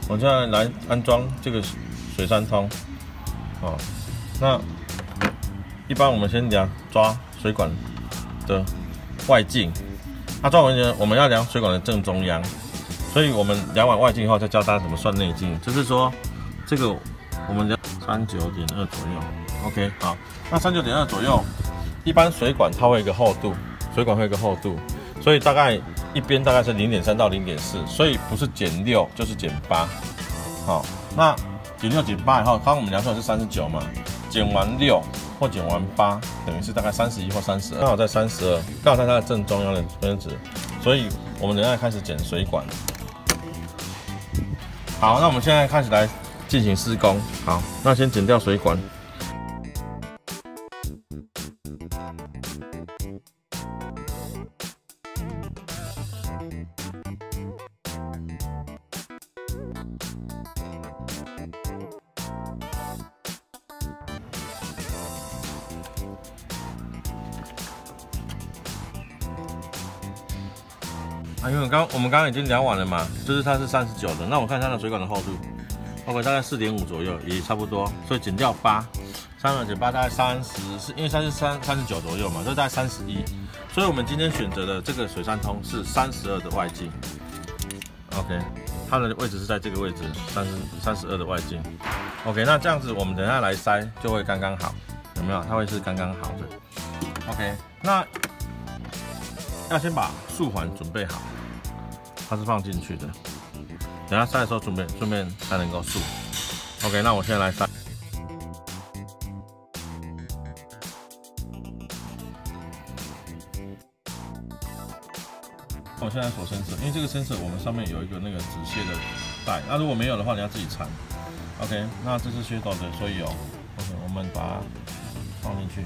我现在来安装这个水山通，哦，那一般我们先抓水管的外径，那抓完呢，我们要量水管的正中央，所以我们量完外径后，再教大家怎么算内径，就是说这个我们量39.2左右 ，OK， 好，那39.2左右，一般水管它会有一个厚度，水管会有一个厚度，所以大概一边大概是0.3到0.4，所以不是减6就是减8。好，那减6减8以后，刚刚我们量出来是39嘛，减完6或减完8，等于是大概31或32，刚好在32，刚好在它的正中央的分值，所以我们等一下开始剪水管。好，那我们现在开始来进行施工。好，那先剪掉水管。因为我们刚刚已经量完了嘛，就是它是39的，那我看它的水管的厚度 ，OK， 大概4.5左右，也差不多，所以减掉8，32减8大概30，是因为它是39左右嘛，所以大概31，所以我们今天选择的这个水山通是32的外径 ，OK， 它的位置是在这个位置32的外径 ，OK， 那这样子我们等一下来塞就会刚刚好，有没有？它会是刚刚好的 ，OK， 那要先把束环准备好。它是放进去的，等下塞的时候顺便才能够束。OK， 那我现在来塞。我现在锁伸舍，因为这个伸舍我们上面有一个那个止泻的带，那如果没有的话，你要自己缠。OK， 那这是缺斗的，所以有。OK， 我们把它放进去。